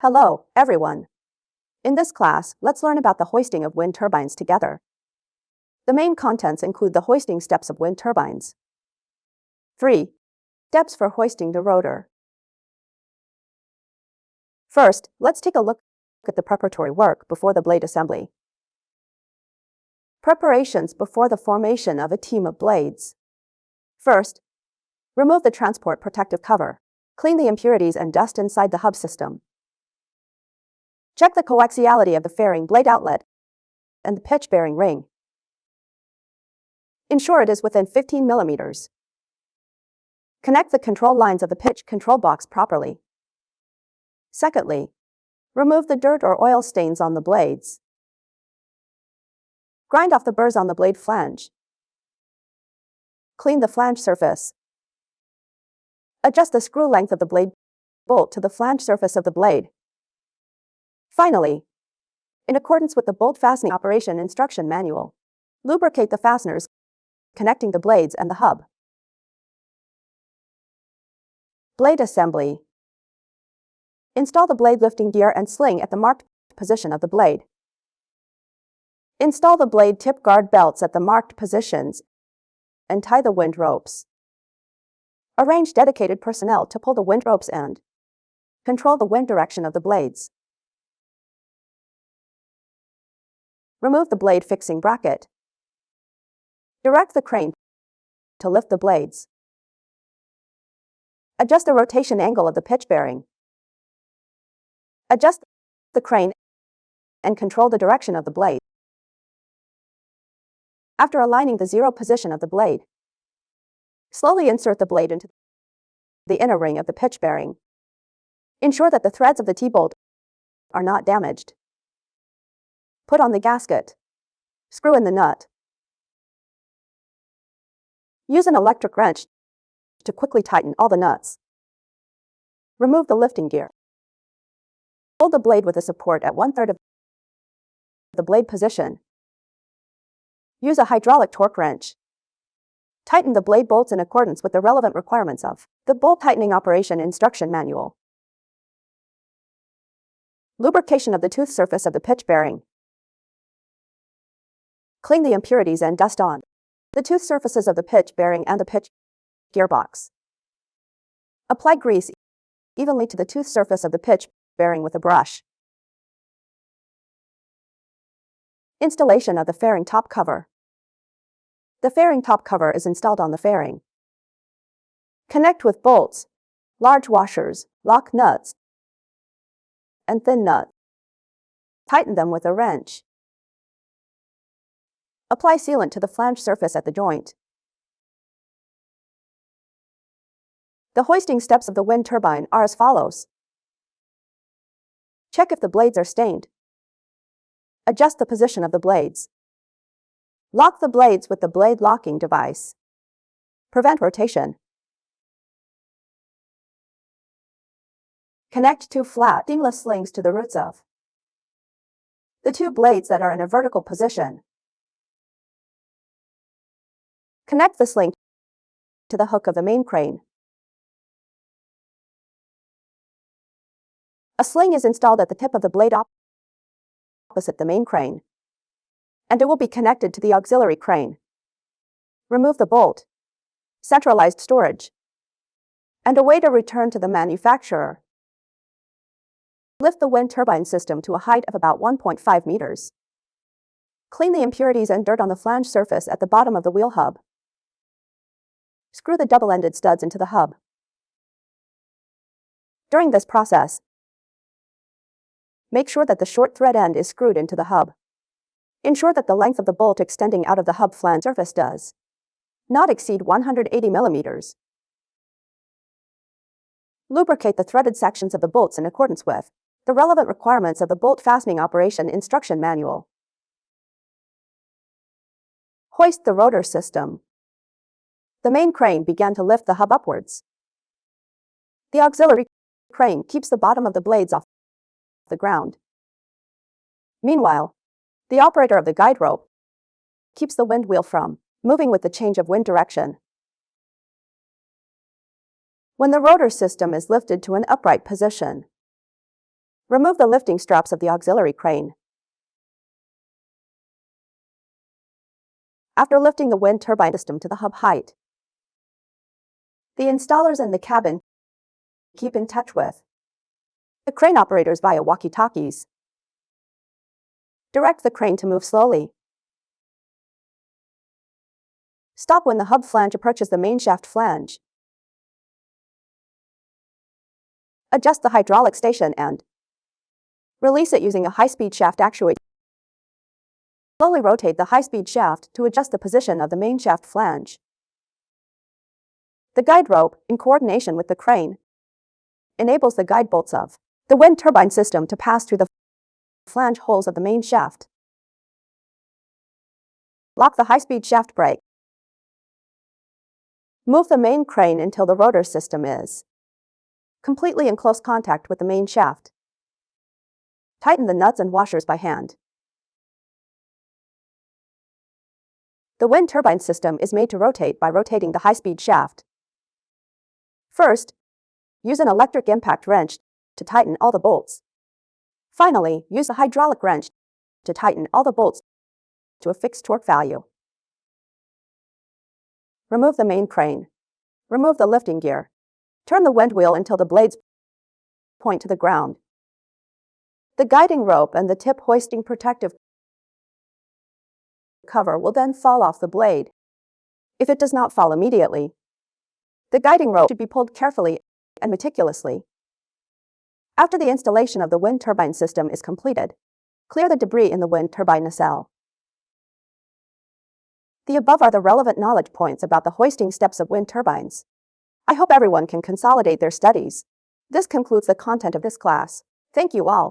Hello, everyone. In this class, let's learn about the hoisting of wind turbines together. The main contents include the hoisting steps of wind turbines. 3. Steps for hoisting the rotor. First, let's take a look at the preparatory work before the blade assembly. Preparations before the formation of a team of blades. First, remove the transport protective cover. Clean the impurities and dust inside the hub system. Check the coaxiality of the fairing blade outlet and the pitch bearing ring. Ensure it is within 15 millimeters. Connect the control lines of the pitch control box properly. Secondly, remove the dirt or oil stains on the blades. Grind off the burrs on the blade flange. Clean the flange surface. Adjust the screw length of the blade bolt to the flange surface of the blade. Finally, in accordance with the bolt fastening operation instruction manual, lubricate the fasteners connecting the blades and the hub. Blade assembly. Install the blade lifting gear and sling at the marked position of the blade. Install the blade tip guard belts at the marked positions and tie the wind ropes. Arrange dedicated personnel to pull the wind ropes and control the wind direction of the blades. Remove the blade fixing bracket. Direct the crane to lift the blades. Adjust the rotation angle of the pitch bearing. Adjust the crane and control the direction of the blade. After aligning the zero position of the blade, slowly insert the blade into the inner ring of the pitch bearing. Ensure that the threads of the T-bolt are not damaged. Put on the gasket. Screw in the nut. Use an electric wrench to quickly tighten all the nuts. Remove the lifting gear. Hold the blade with a support at 1/3 of the blade position. Use a hydraulic torque wrench. Tighten the blade bolts in accordance with the relevant requirements of the bolt tightening operation instruction manual. Lubrication of the tooth surface of the pitch bearing. Clean the impurities and dust on the tooth surfaces of the pitch bearing and the pitch gearbox. Apply grease evenly to the tooth surface of the pitch bearing with a brush. Installation of the fairing top cover. The fairing top cover is installed on the fairing. Connect with bolts, large washers, lock nuts, and thin nuts. Tighten them with a wrench. Apply sealant to the flange surface at the joint. The hoisting steps of the wind turbine are as follows. Check if the blades are stained. Adjust the position of the blades. Lock the blades with the blade locking device. Prevent rotation. Connect two flat, seamless slings to the roots of the two blades that are in a vertical position. Connect the sling to the hook of the main crane. A sling is installed at the tip of the blade opposite the main crane, and it will be connected to the auxiliary crane. Remove the bolt, centralized storage, and await a return to the manufacturer. Lift the wind turbine system to a height of about 1.5 meters. Clean the impurities and dirt on the flange surface at the bottom of the wheel hub. Screw the double-ended studs into the hub. During this process, make sure that the short thread end is screwed into the hub. Ensure that the length of the bolt extending out of the hub flange surface does not exceed 180 millimeters. Lubricate the threaded sections of the bolts in accordance with the relevant requirements of the bolt fastening operation instruction manual. Hoist the rotor system. The main crane began to lift the hub upwards. The auxiliary crane keeps the bottom of the blades off the ground. Meanwhile, the operator of the guide rope keeps the wind wheel from moving with the change of wind direction. When the rotor system is lifted to an upright position, Remove the lifting straps of the auxiliary crane. After lifting the wind turbine system to the hub height, the installers in the cabin keep in touch with the crane operators via walkie-talkies. Direct the crane to move slowly. Stop when the hub flange approaches the main shaft flange. Adjust the hydraulic station and release it using a high-speed shaft actuator. Slowly rotate the high-speed shaft to adjust the position of the main shaft flange. The guide rope, in coordination with the crane, enables the guide bolts of the wind turbine system to pass through the flange holes of the main shaft. Lock the high-speed shaft brake. Move the main crane until the rotor system is completely in close contact with the main shaft. Tighten the nuts and washers by hand. The wind turbine system is made to rotate by rotating the high-speed shaft. First, use an electric impact wrench to tighten all the bolts. Finally, use a hydraulic wrench to tighten all the bolts to a fixed torque value. Remove the main crane. Remove the lifting gear. Turn the wind wheel until the blades point to the ground. The guiding rope and the tip hoisting protective cover will then fall off the blade. If it does not fall immediately, the guiding rope should be pulled carefully and meticulously. After the installation of the wind turbine system is completed, clear the debris in the wind turbine nacelle. The above are the relevant knowledge points about the hoisting steps of wind turbines. I hope everyone can consolidate their studies. This concludes the content of this class. Thank you all.